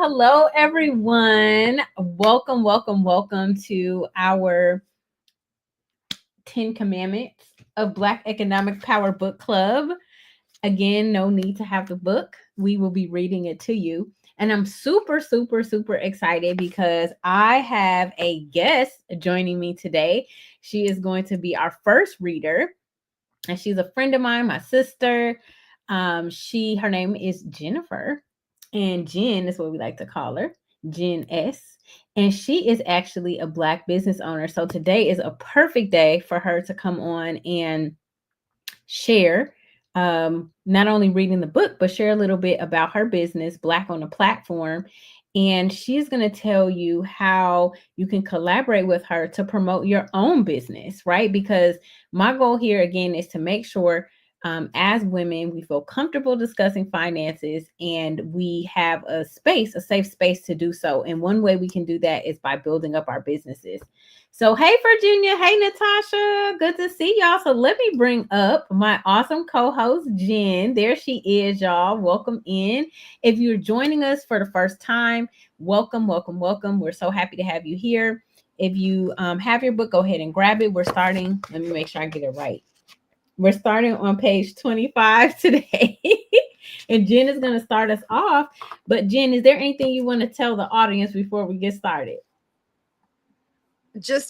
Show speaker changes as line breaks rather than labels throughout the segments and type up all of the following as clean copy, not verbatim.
Hello, everyone. Welcome to our 10 Commandments of Black Economic Power Book Club. Again, no need to have the book. We will be reading it to you. And I'm super excited because I have a guest joining me today. She is going to be our first reader, and she's a friend of mine, my sister. Her name is Jennifer, and Jen is what we like to call her, Jen S. And she is actually a Black business owner. So today is a perfect day for her to come on and share, not only reading the book, but share a little bit about her business, Black on the Platform. And she's going to tell you how you can collaborate with her to promote your own business, right? Because my goal here, again, is to make sure as women, we feel comfortable discussing finances and we have a safe space to do so. And one way we can do that is by building up our businesses. So, hey, Virginia. Hey, Natasha. Good to see y'all. So let me bring up my awesome co-host, Jen. There she is, y'all. Welcome in. If you're joining us for the first time, welcome. We're so happy to have you here. If you have your book, go ahead and grab it. We're starting. Let me make sure I get it right. We're starting on page 25 today. And Jen is going to start us off. But Jen, is there anything you want to tell the audience before we get started?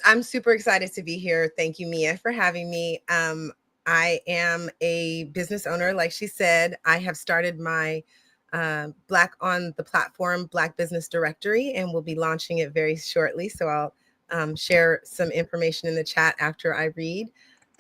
I'm super excited to be here. Thank you, Mia, for having me. I am a business owner. Like she said, I have started my Black on the Platform Black Business Directory, and we'll be launching it very shortly. So I'll share some information in the chat after I read.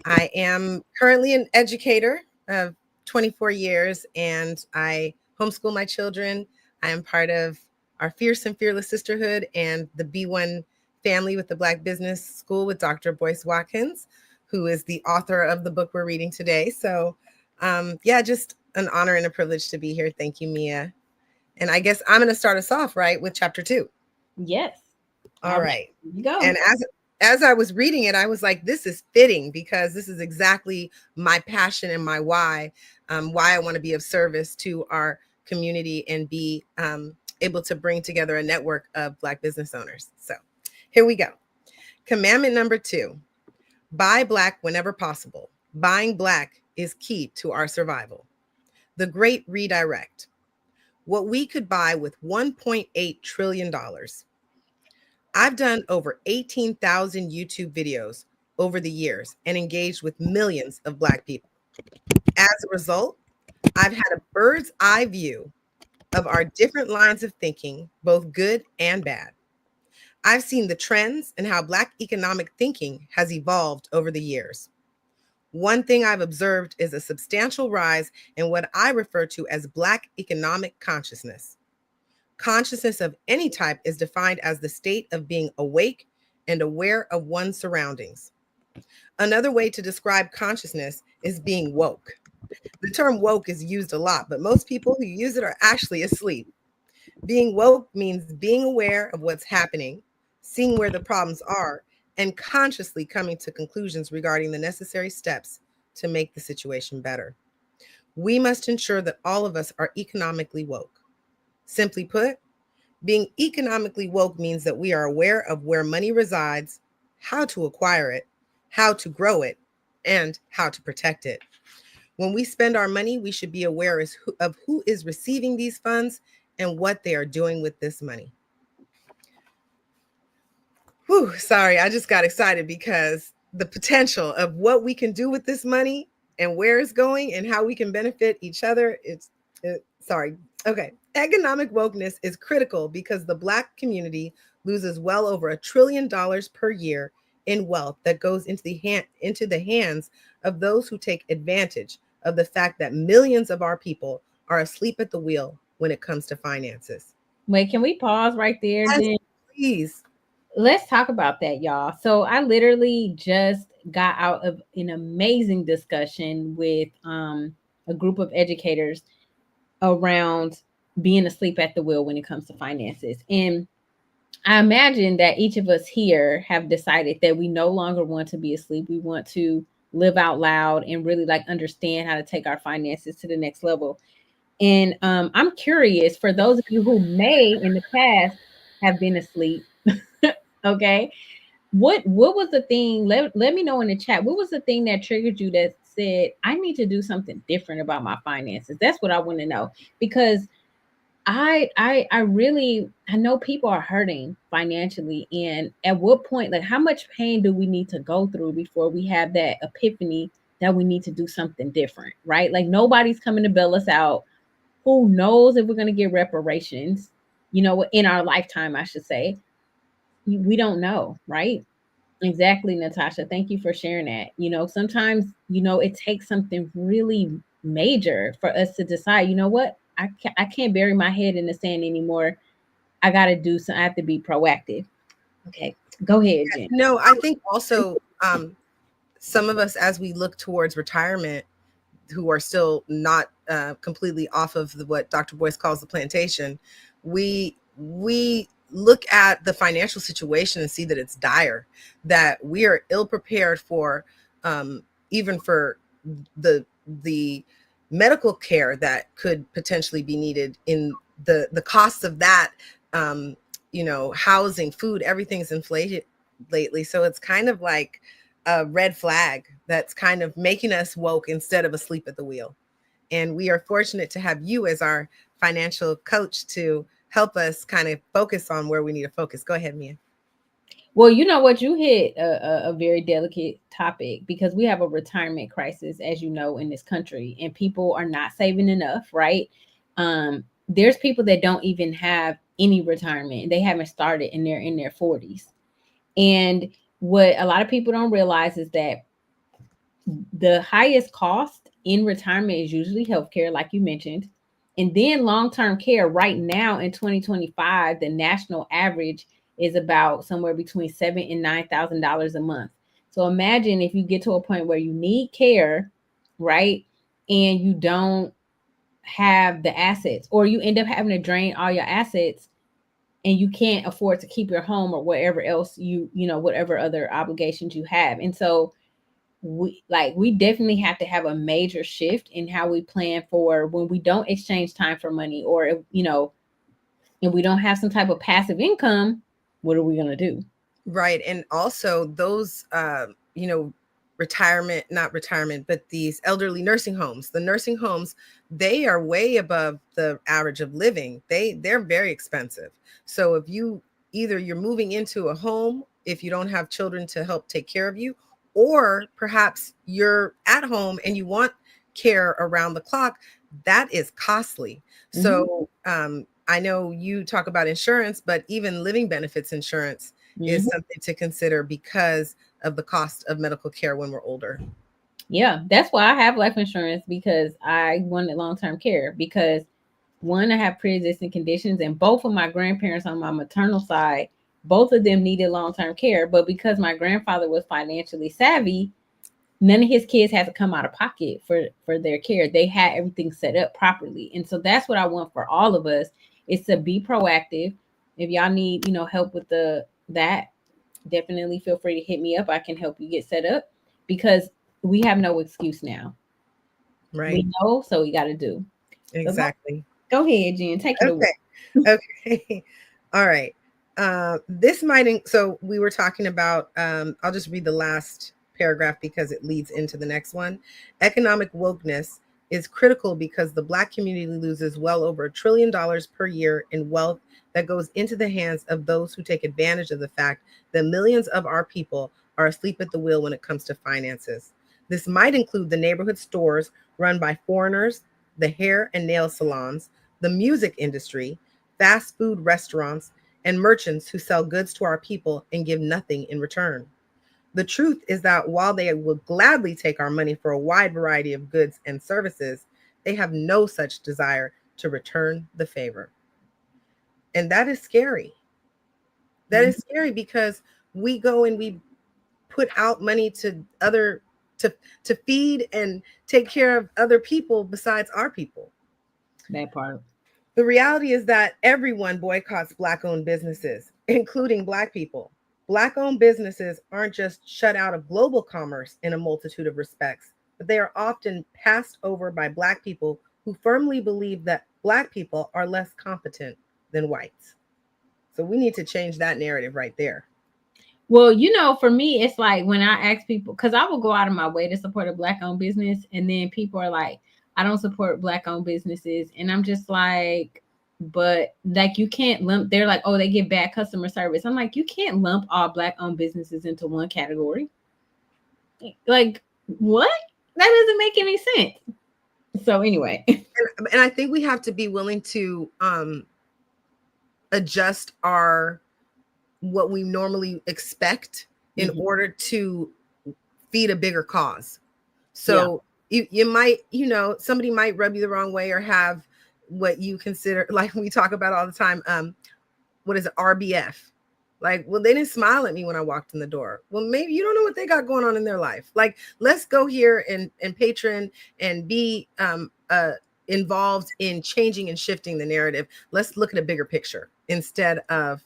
I am currently an educator of 24 years, and I homeschool my children. I am part of our Fierce and Fearless Sisterhood and the B1 family with the Black Business School with Dr. Boyce Watkins, who is the author of the book we're reading today. So just an honor and a privilege to be here. Thank you, Mia. And I guess I'm going to start us off, right, with chapter 2.
Yes.
All right.
You go.
And as I was reading it, I was like, this is fitting because this is exactly my passion and my why I want to be of service to our community and be able to bring together a network of Black business owners. So here we go. Commandment number 2, buy Black whenever possible. Buying Black is key to our survival. The Great Redirect. What we could buy with $1.8 trillion. I've done over 18,000 YouTube videos over the years and engaged with millions of Black people. As a result, I've had a bird's eye view of our different lines of thinking, both good and bad. I've seen the trends and how Black economic thinking has evolved over the years. One thing I've observed is a substantial rise in what I refer to as Black economic consciousness. Consciousness of any type is defined as the state of being awake and aware of one's surroundings. Another way to describe consciousness is being woke. The term woke is used a lot, but most people who use it are actually asleep. Being woke means being aware of what's happening, seeing where the problems are, and consciously coming to conclusions regarding the necessary steps to make the situation better. We must ensure that all of us are economically woke. Simply put, being economically woke means that we are aware of where money resides, how to acquire it, how to grow it, and how to protect it. When we spend our money, we should be aware of who is receiving these funds and what they are doing with this money. Whew, sorry, I just got excited because the potential of what we can do with this money and where it's going and how we can benefit each other, Okay. Economic wokeness is critical because the Black community loses well over $1 trillion per year in wealth that goes into the hands of those who take advantage of the fact that millions of our people are asleep at the wheel when it comes to finances.
Wait, can we pause right there?
Yes,
Jen?
please.
Let's talk about that, y'all. So I literally just got out of an amazing discussion with a group of educators around being asleep at the wheel when it comes to finances. And I imagine that each of us here have decided that we no longer want to be asleep. We want to live out loud and really like understand how to take our finances to the next level. And I'm curious, for those of you who may in the past have been asleep, okay, what was the thing? Let me know in the chat. What was the thing that triggered you that said, I need to do something different about my finances? That's what I want to know. Because I really, I know people are hurting financially, and at what point, like, how much pain do we need to go through before we have that epiphany that we need to do something different, right? Like, nobody's coming to bail us out. Who knows if we're going to get reparations, in our lifetime, I should say. We don't know, right? Exactly, Natasha. Thank you for sharing that. Sometimes, it takes something really major for us to decide, what? I can't bury my head in the sand anymore. I got to do some, I have to be proactive. Okay. Go ahead, Jen.
No, I think also some of us, as we look towards retirement, who are still not completely off of what Dr. Boyce calls the plantation, we look at the financial situation and see that it's dire, that we are ill prepared for, even for the medical care that could potentially be needed. In the cost of that, um, housing, food, everything's inflated lately. So it's kind of like a red flag that's kind of making us woke instead of asleep at the wheel. And we are fortunate to have you as our financial coach to help us kind of focus on where we need to focus. Go ahead, Mia.
Well, you know what? You hit a very delicate topic, because we have a retirement crisis, as you know, in this country, and people are not saving enough, right? There's people that don't even have any retirement. They haven't started, and they're in their 40s. And what a lot of people don't realize is that the highest cost in retirement is usually healthcare, like you mentioned, and then long-term care. Right now in 2025, the national average is about somewhere between $7,000 and $9,000 a month. So imagine if you get to a point where you need care, right, and you don't have the assets, or you end up having to drain all your assets, and you can't afford to keep your home or whatever else whatever other obligations you have. And so we definitely have to have a major shift in how we plan for when we don't exchange time for money, or if we don't have some type of passive income. What are we going to do?
Right. And also those, retirement, not retirement, but these elderly nursing homes, the nursing homes, they are way above the average of living. They're very expensive. So if you're moving into a home, if you don't have children to help take care of you, or perhaps you're at home and you want care around the clock, that is costly.
Mm-hmm.
So I know you talk about insurance, but even living benefits insurance is
Mm-hmm.
something to consider because of the cost of medical care when we're older.
Yeah, that's why I have life insurance, because I wanted long-term care. Because one, I have pre-existing conditions, and both of my grandparents on my maternal side, both of them needed long-term care. But because my grandfather was financially savvy, none of his kids had to come out of pocket for their care. They had everything set up properly. And so that's what I want for all of us, is to be proactive. If y'all need, help with that, definitely feel free to hit me up. I can help you get set up, because we have no excuse now.
Right.
We know, so we got to do. So
Exactly.
go ahead, Jen, take it away.
Okay. Okay. All right. So we were talking about, I'll just read the last paragraph because it leads into the next one. Economic wokeness is critical because the Black community loses well over $1 trillion per year in wealth that goes into the hands of those who take advantage of the fact that millions of our people are asleep at the wheel when it comes to finances. This might include the neighborhood stores run by foreigners, the hair and nail salons, the music industry, fast food restaurants, and merchants who sell goods to our people and give nothing in return. The truth is that while they will gladly take our money for a wide variety of goods and services, they have no such desire to return the favor. And that is scary. That
Mhm.
is scary because we go and we put out money to other to to feed and take care of other people besides our people.
That part.
The reality is that everyone boycotts Black owned businesses, including Black people. Black owned businesses aren't just shut out of global commerce in a multitude of respects, but they are often passed over by Black people who firmly believe that Black people are less competent than whites. So we need to change that narrative right there.
Well, for me, it's like when I ask people, because I will go out of my way to support a Black-owned business, and then people are like, I don't support Black-owned businesses. And I'm just like, but like, you can't lump, they're like, oh, they give bad customer service. I'm like, you can't lump all Black-owned businesses into one category. Like, what? That doesn't make any sense. So anyway.
And I think we have to be willing to adjust our what we normally expect in order to feed a bigger cause. So you might, somebody might rub you the wrong way or have what you consider, like we talk about all the time, what is it, RBF? Like, well, they didn't smile at me when I walked in the door. Well, maybe you don't know what they got going on in their life. Like, let's go here and patron and be involved in changing and shifting the narrative. Let's look at a bigger picture instead of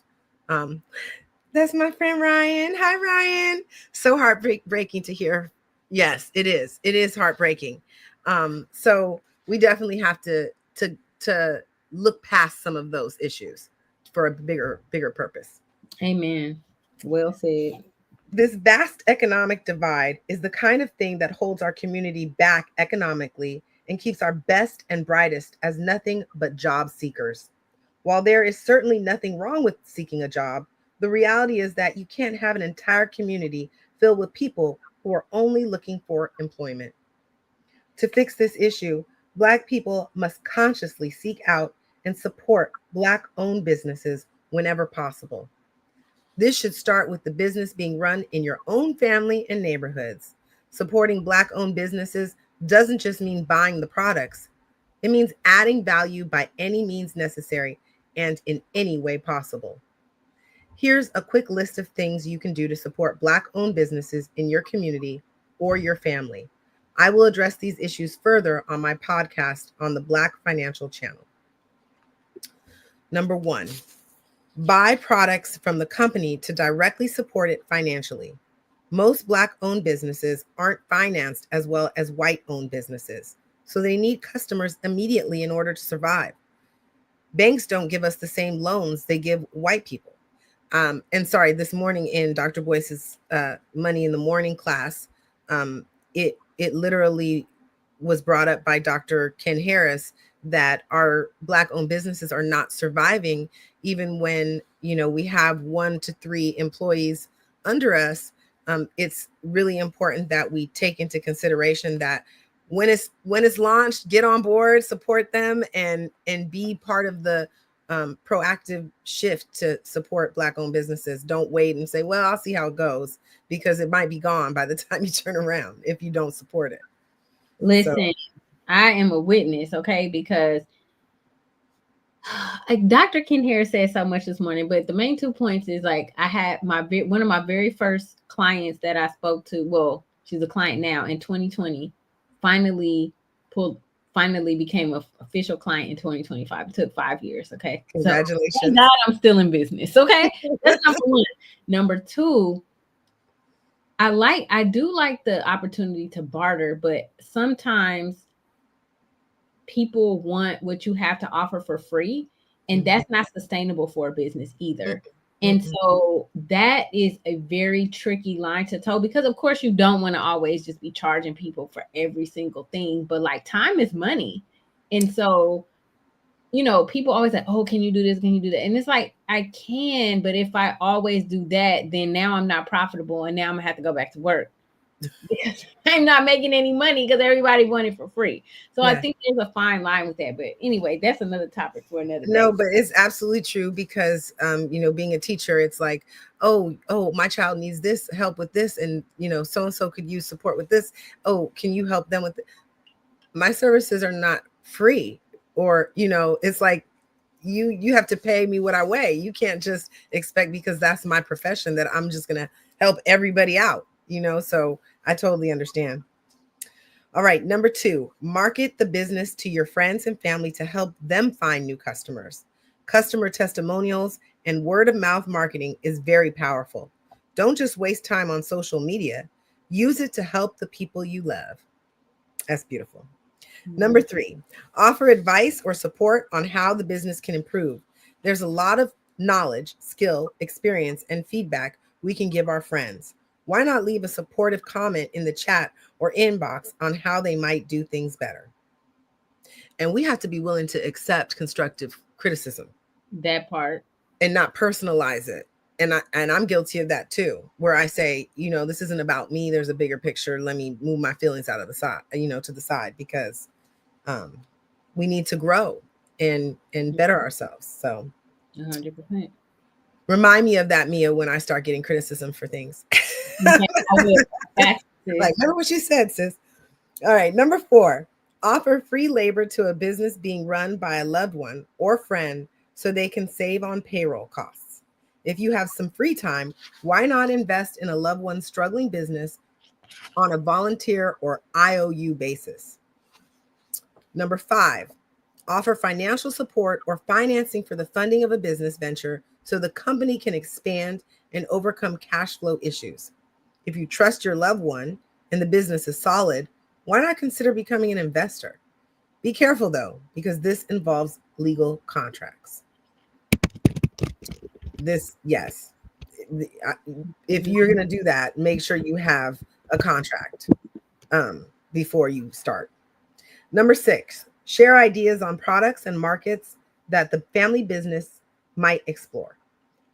that's my friend Ryan. Hi, Ryan. So heartbreaking to hear. Yes, it is. It is heartbreaking. So we definitely have to look past some of those issues for a bigger purpose.
Amen. Well said.
This vast economic divide is the kind of thing that holds our community back economically and keeps our best and brightest as nothing but job seekers. While there is certainly nothing wrong with seeking a job, the reality is that you can't have an entire community filled with people who are only looking for employment. To fix this issue, Black people must consciously seek out and support Black-owned businesses whenever possible. This should start with the business being run in your own family and neighborhoods. Supporting Black-owned businesses doesn't just mean buying the products. It means adding value by any means necessary and in any way possible. Here's a quick list of things you can do to support Black-owned businesses in your community or your family. I will address these issues further on my podcast on the Black Financial Channel. Number 1, buy products from the company to directly support it financially. Most Black-owned businesses aren't financed as well as white-owned businesses, so they need customers immediately in order to survive. Banks don't give us the same loans they give white people. And sorry, this morning in Dr. Boyce's Money in the Morning class, it literally was brought up by Dr. Ken Harris that our Black-owned businesses are not surviving, even when we have 1 to 3 employees under us. It's really important that we take into consideration that when it's launched, get on board, support them, and be part of the proactive shift to support Black-owned businesses. Don't wait and say, well, I'll see how it goes, because it might be gone by the time you turn around if you don't support it.
Listen, I am a witness, okay? Because Dr. Ken Harris said so much this morning, but the main 2 points is like I had one of my very first clients that I spoke to. Well, she's a client now in 2020. Finally became an official client in 2025. It took 5 years. Okay,
congratulations.
So, thank God I'm still in business. Okay, that's number 1. Number 2. I do like the opportunity to barter, but sometimes people want what you have to offer for free, and that's not sustainable for a business either. And so that is a very tricky line to toe, because of course you don't want to always just be charging people for every single thing, but like, time is money. And so, people always like, oh, can you do this? Can you do that? And it's like, I can, but if I always do that, then now I'm not profitable, and now I'm gonna have to go back to work because I'm not making any money because everybody wanted for free. So I think there's a fine line with that. But anyway, that's another topic for another day.
No, but it's absolutely true, because being a teacher, it's like, oh, my child needs this help with this, and so and so could use support with this. Oh, can you help them with it? My services are not free, or it's like you have to pay me what I weigh. You can't just expect, because that's my profession, that I'm just gonna help everybody out. So I totally understand. All right, number 2, market the business to your friends and family to help them find new customers. Customer testimonials and word of mouth marketing is very powerful. Don't just waste time on social media. Use it to help the people you love. That's beautiful. Number 3, offer advice or support on how the business can improve. There's a lot of knowledge, skill, experience, and feedback we can give our friends. Why not leave a supportive comment in the chat or inbox on how they might do things better? And we have to be willing to accept constructive criticism.
That part.
And not personalize it. And I'm guilty of that too, where I say, this isn't about me. There's a bigger picture. Let me move my feelings out of the side, to the side, because we need to grow and better ourselves. So
100%.
remind me of that, Mia, when I start getting criticism for things.
Okay, I will.
Like, remember what you said, sis. All right. Number 4, offer free labor to a business being run by a loved one or friend so they can save on payroll costs. If you have some free time, why not invest in a loved one's struggling business on a volunteer or IOU basis? Number 5, offer financial support or financing for the funding of a business venture so the company can expand and overcome cash flow issues. If you trust your loved one and the business is solid, why not consider becoming an investor? Be careful though, because this involves legal contracts. Yes. If you're going to do that, make sure you have a contract before you start. Number 6, share ideas on products and markets that the family business might explore.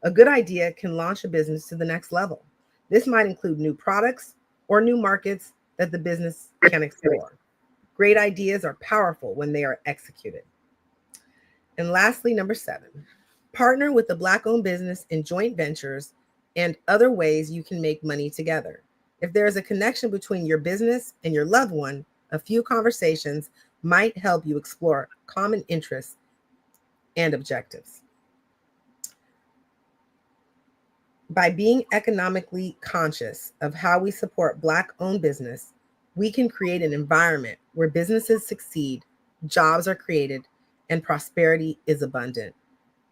A good idea can launch a business to the next level. This might include new products or new markets that the business can explore. Great ideas are powerful when they are executed. And lastly, number 7, partner with a Black-owned business in joint ventures and other ways you can make money together. If there is a connection between your business and your loved one, a few conversations might help you explore common interests and objectives. By being economically conscious of how we support Black-owned business, we can create an environment where businesses succeed, jobs are created, and prosperity is abundant.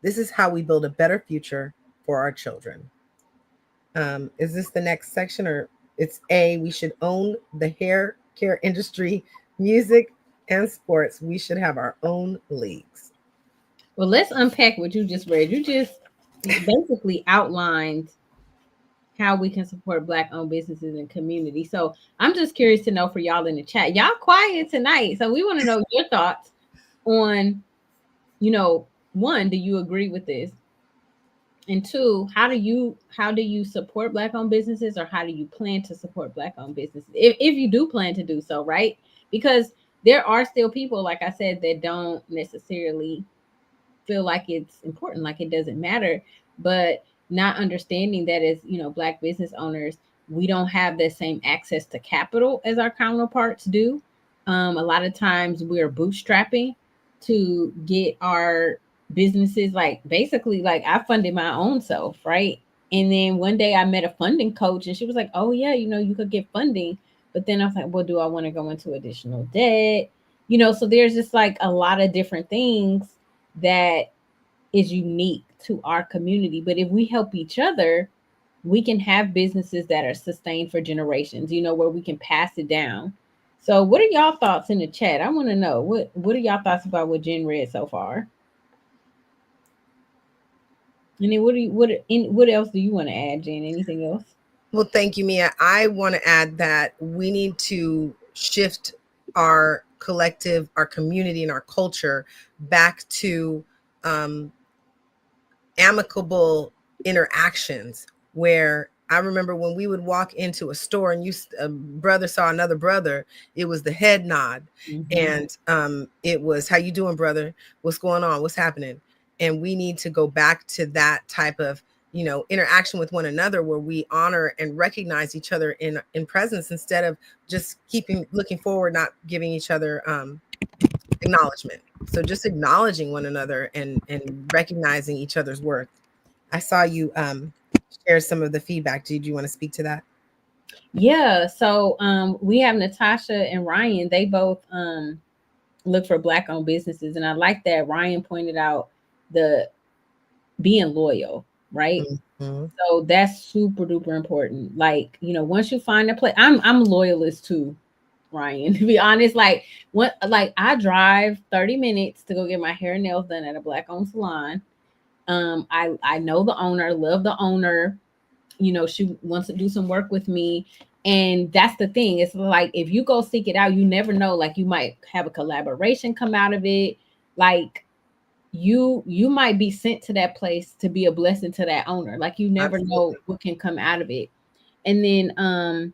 This is how we build a better future for our children. Is this the next section, or it's A, we should own the hair care industry, music, and sports. We should have our own leagues.
Well, let's unpack what you just read. You just basically outlined how we can support Black-owned businesses and community. So I'm just curious to know for y'all in the chat. Y'all quiet tonight, so we want to know your thoughts on, one, do you agree with this? And 2, how do you support Black-owned businesses, or how do you plan to support Black-owned businesses if you do plan to do so, right? Because there are still people, like I said, that don't necessarily feel like it's important, like it doesn't matter, but not understanding that as Black business owners, we don't have the same access to capital as our counterparts do. A lot of times we're bootstrapping to get our businesses, like basically like I funded my own self, right? And then one day I met a funding coach and she was like, oh yeah, you could get funding. But then I was like, well, do I want to go into additional debt? So there's just like a lot of different things that is unique to our community. But if we help each other, we can have businesses that are sustained for generations, where we can pass it down. So what are y'all thoughts in the chat? I want to know what are y'all thoughts about what Jen read so far? And then what else do you want to add, Jen? Anything else?
Well, thank you, Mia. I want to add that we need to shift our collective, our community, and our culture back to amicable interactions, where I remember when we would walk into a store and a brother saw another brother, it was the head nod. Mm-hmm. And it was, how you doing, brother? What's going on? What's happening? And we need to go back to that type of interaction with one another, where we honor and recognize each other in presence, instead of just looking forward, not giving each other acknowledgement. So just acknowledging one another and recognizing each other's worth. I saw you share some of the feedback. Did you want to speak to that?
Yeah. So we have Natasha and Ryan. They both look for Black-owned businesses, and I like that Ryan pointed out the being loyal, right? Mm-hmm. So that's super duper important. Like, once you find a place, I'm a loyalist too, Ryan. To be honest, like what, like I drive 30 minutes to go get my hair and nails done at a black owned salon. I know the owner, love the owner. You know, she wants to do some work with me. And that's the thing. It's like if you go seek it out, you never know. Like you might have a collaboration come out of it. Like you might be sent to that place to be a blessing to that owner. Like you never know
Absolutely.
what can come out of it. And then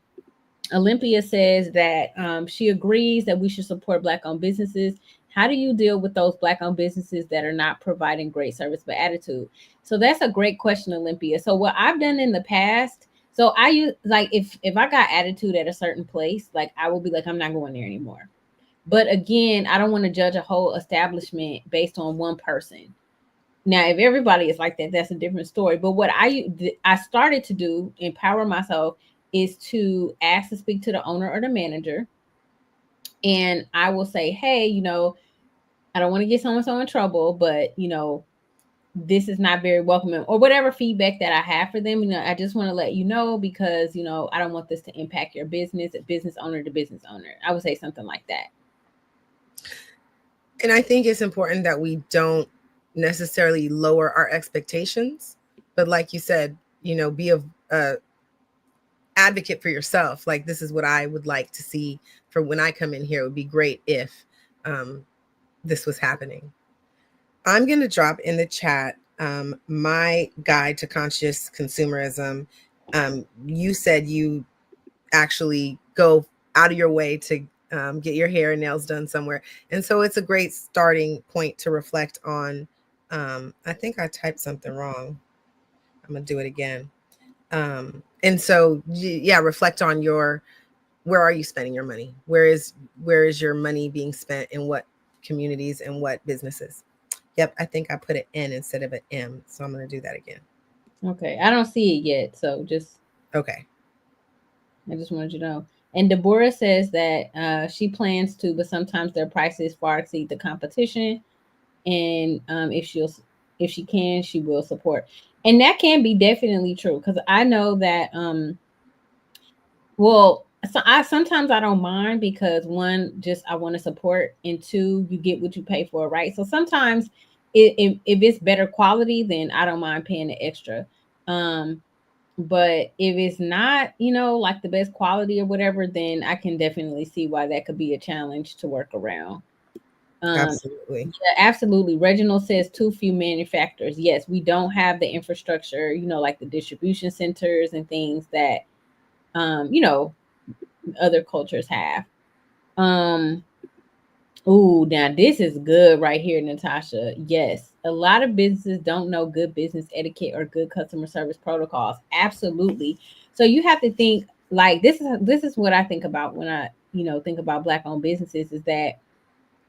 Olympia says that she agrees that we should support Black owned businesses. How do you deal with those Black owned businesses that are not providing great service but attitude? So that's a great question, Olympia. So what I've done in the past, so I use like if I got attitude at a certain place, like I will be like, I'm not going there anymore. But again, I don't want to judge a whole establishment based on one person. Now, if everybody is like that, that's a different story. But what I started to do, empower myself, is to ask to speak to the owner or the manager, and I will say, hey, I don't want to get so and so in trouble, but this is not very welcoming, or whatever feedback that I have for them. I just want to let you know because I don't want this to impact your business, business owner to business owner. I would say something like that.
And I think it's important that we don't necessarily lower our expectations, but like you said, be a advocate for yourself. Like, this is what I would like to see for when I come in here. It would be great if this was happening. I'm going to drop in the chat my guide to conscious consumerism. You said you actually go out of your way to get your hair and nails done somewhere. And so it's a great starting point to reflect on. I think I typed something wrong. I'm going to do it again. And so, yeah, reflect on where are you spending your money? Where is your money being spent, in what communities and what businesses? Yep, I think I put an N instead of an M. So I'm going to do that again.
Okay, I don't see it yet, so
Okay.
I just wanted you to know. And Deborah says that she plans to, but sometimes their prices far exceed the competition. And if she can, she will support. And that can be definitely true because I know that well, so I sometimes I don't mind because one, just I want to support, and two, you get what you pay for, right? So sometimes if it's better quality, then I don't mind paying the extra. Um, but if it's not, like the best quality or whatever, then I can definitely see why that could be a challenge to work around.
Absolutely.
Yeah, absolutely. Reginald says too few manufacturers. Yes, we don't have the infrastructure, like the distribution centers and things that other cultures have. Um, Ooh, now this is good right here, Natasha. Yes, a lot of businesses don't know good business etiquette or good customer service protocols. Absolutely. So you have to think like this is what I think about when I think about Black owned businesses is that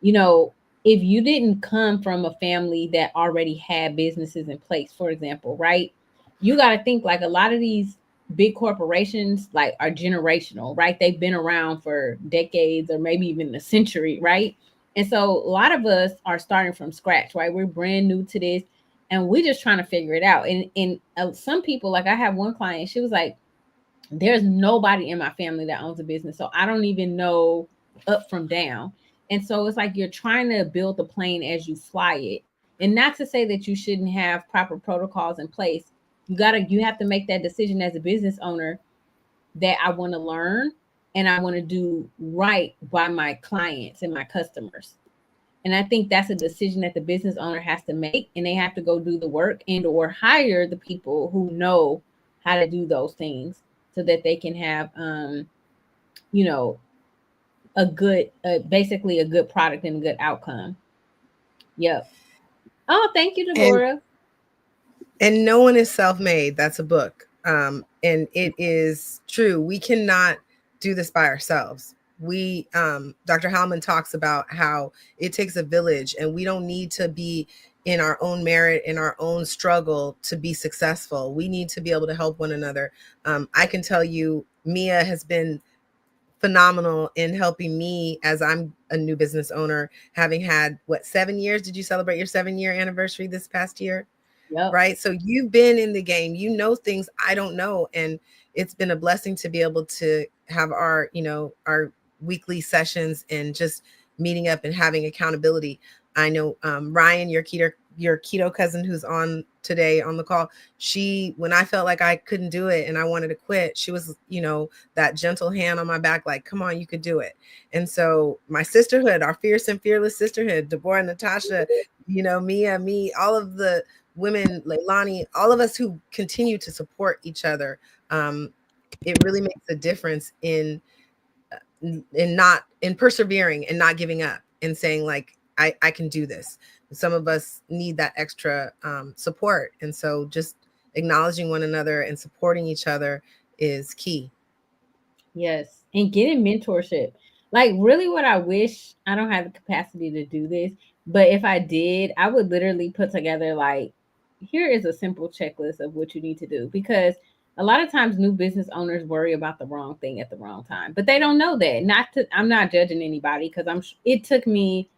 you know if you didn't come from a family that already had businesses in place, for example, right? You got to think like a lot of these big corporations like are generational, right? They've been around for decades or maybe even a century, right? And so a lot of us are starting from scratch, right? We're brand new to this and we're just trying to figure it out. And some people, like I have one client, she was like, there's nobody in my family that owns a business, so I don't even know up from down. And so it's like you're trying to build the plane as you fly it. And not to say that you shouldn't have proper protocols in place. You have to make that decision as a business owner that I want to learn and I want to do right by my clients and my customers. And I think that's a decision that the business owner has to make, and they have to go do the work and or hire the people who know how to do those things so that they can have you know a good basically a good product and a good outcome. Yep. Oh, thank you,
And
Deborah.
no one is self-made. That's a book. And it is true. We cannot do this by ourselves. Dr. Hallman talks about how it takes a village, and we don't need to be in our own merit, in our own struggle to be successful. We need to be able to help one another. I can tell you, Mia has been phenomenal in helping me as I'm a new business owner, having had 7 years. Did you celebrate your 7-year anniversary this past year?
Yep.
Right. So you've been in the game, things I don't know. And it's been a blessing to be able to have our weekly sessions and just meeting up and having accountability. I know Ryan, your keto cousin who's on today on the call, she, when I felt like I couldn't do it and I wanted to quit, she was, that gentle hand on my back, like, come on, you could do it. And so my sisterhood, our fierce and fearless sisterhood, Deborah, Natasha, Mia, me, all of the women, Leilani, all of us who continue to support each other, it really makes a difference in persevering and not giving up and saying, like, I can do this. Some of us need that extra support. And so just acknowledging one another and supporting each other is key.
Yes. And getting mentorship. Like, really, what I wish, I don't have the capacity to do this, but if I did, I would literally put together, like, here is a simple checklist of what you need to do. Because a lot of times new business owners worry about the wrong thing at the wrong time, but they don't know that. I'm not judging anybody, because it took me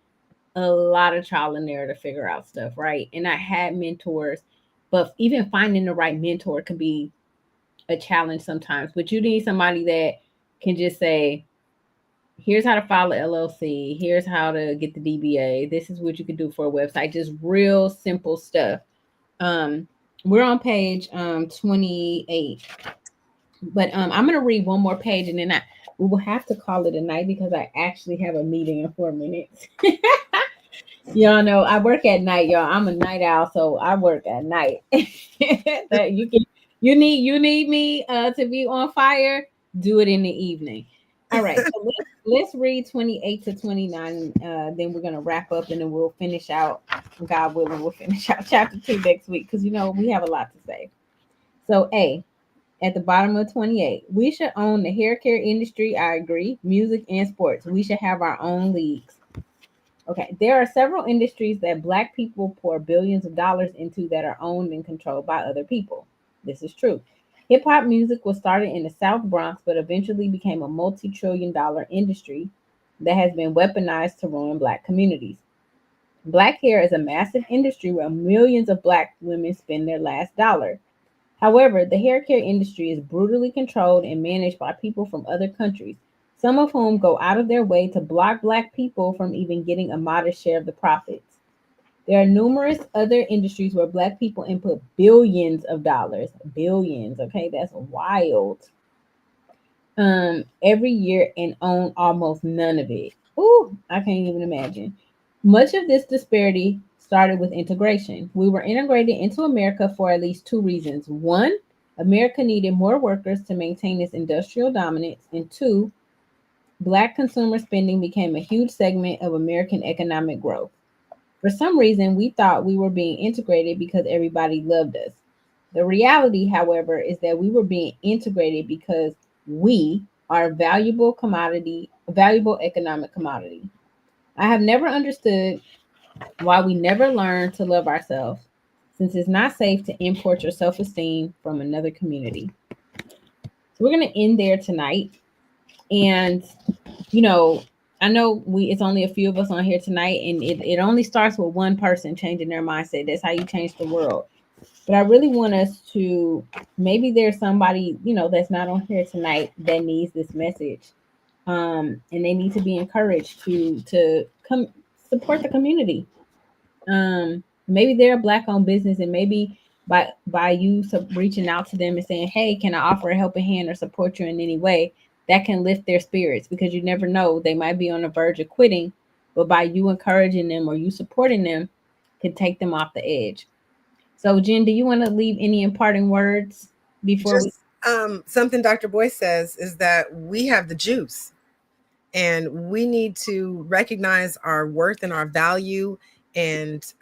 a lot of trial and error to figure out stuff, right? And I had mentors, but even finding the right mentor can be a challenge sometimes. But you need somebody that can just say, here's how to file an LLC, here's how to get the DBA, this is what you can do for a website, just real simple stuff. Um, we're on page 28, but I'm gonna read one more page, and then we will have to call it a night because I actually have a meeting in 4 minutes. Y'all know I work at night, y'all. I'm a night owl, so I work at night. That you need me to be on fire. Do it in the evening. All right, so let's read 28 to 29. Then we're gonna wrap up, and then we'll finish out. God willing, we'll finish out chapter 2 next week, because we have a lot to say. So at the bottom of 28, we should own the hair care industry. I agree. Music and sports. We should have our own leagues. Okay, there are several industries that Black people pour billions of dollars into that are owned and controlled by other people. This is true. Hip hop music was started in the South Bronx, but eventually became a multi-trillion-dollar industry that has been weaponized to ruin Black communities. Black hair is a massive industry where millions of Black women spend their last dollar. However, the hair care industry is brutally controlled and managed by people from other countries, some of whom go out of their way to block Black people from even getting a modest share of the profits. There are numerous other industries where Black people input billions of dollars, billions, okay, that's wild, every year, and own almost none of it. Ooh, I can't even imagine. Much of this disparity started with integration. We were integrated into America for at least two reasons. One, America needed more workers to maintain its industrial dominance. And two, Black consumer spending became a huge segment of American economic growth. For some reason, we thought we were being integrated because everybody loved us. The reality, however, is that we were being integrated because we are a valuable economic commodity. I have never understood why we never learn to love ourselves, since it's not safe to import your self esteem from another community. So we're going to end there tonight. And, you know, I know it's only a few of us on here tonight, and it only starts with one person changing their mindset. That's how you change the world. But I really want us to, maybe there's somebody, that's not on here tonight that needs this message. And they need to be encouraged to come support the community. Maybe they're a Black owned business, and maybe by you reaching out to them and saying, hey, can I offer a helping hand or support you in any way, that can lift their spirits, because you never know, they might be on the verge of quitting, but by you encouraging them or you supporting them, can take them off the edge. So Jen, do you want to leave any imparting words before we?
Just something Dr. Boyce says is that we have the juice, and we need to recognize our worth and our value, and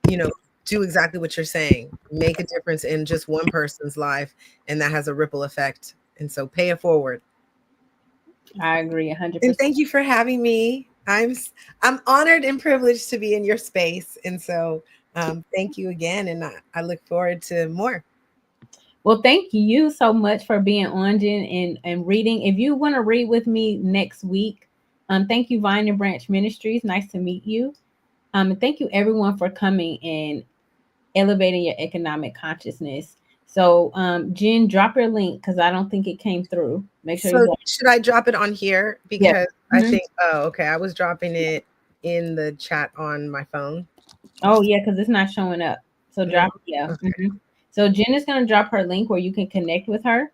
you know do exactly what you're saying, make a difference in just one person's life, and that has a ripple effect. And so pay it forward.
I agree 100%.
And thank you for having me. I'm honored and privileged to be in your space, and so thank you again, and I look forward to more.
Well, thank you so much for being on, Jen, and reading. If you want to read with me next week, thank you, Vine and Branch Ministries. Nice to meet you. And thank you everyone for coming and elevating your economic consciousness. So, Jen, drop your link because I don't think it came through. Make sure you
So
drop.
should I drop it on here?
Yes.
Because I
Mhm.
think, oh, okay. I was dropping it in the chat on my phone.
Oh yeah, because it's not showing up. So
No.
drop. Yeah.
Okay.
So Jen is gonna drop her link where you can connect with her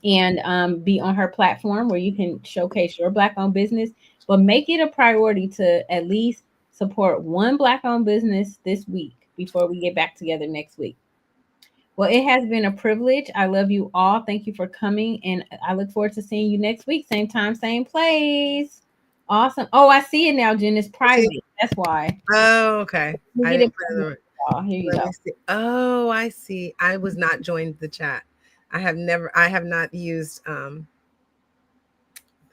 and be on her platform where you can showcase your Black-owned business. But make it a priority to at least support one Black-owned business this week before we get back together next week. Well, it has been a privilege. I love you all. Thank you for coming, and I look forward to seeing you next week, same time, same place. Awesome. Oh, I see it now, Jen. It's
See?
private. That's why.
Oh, okay.
We
I
get
didn't
it
put it
public.
in the,
Oh, here you
let
go.
me see. Oh, I see. I was not joined the chat. I have not used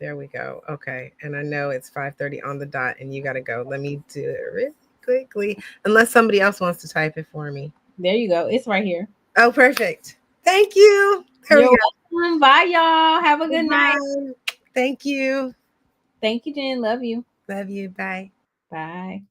there we go. Okay. And I know it's 5:30 on the dot and you gotta go. Let me do it really quickly. Unless somebody else wants to type it for me.
There you go. It's right here.
Oh, perfect. Thank you. There we
You're
go.
welcome. Bye, y'all. Have a good night.
Bye. Thank you.
Thank you, Jen. Love you.
Love you. Bye.
Bye.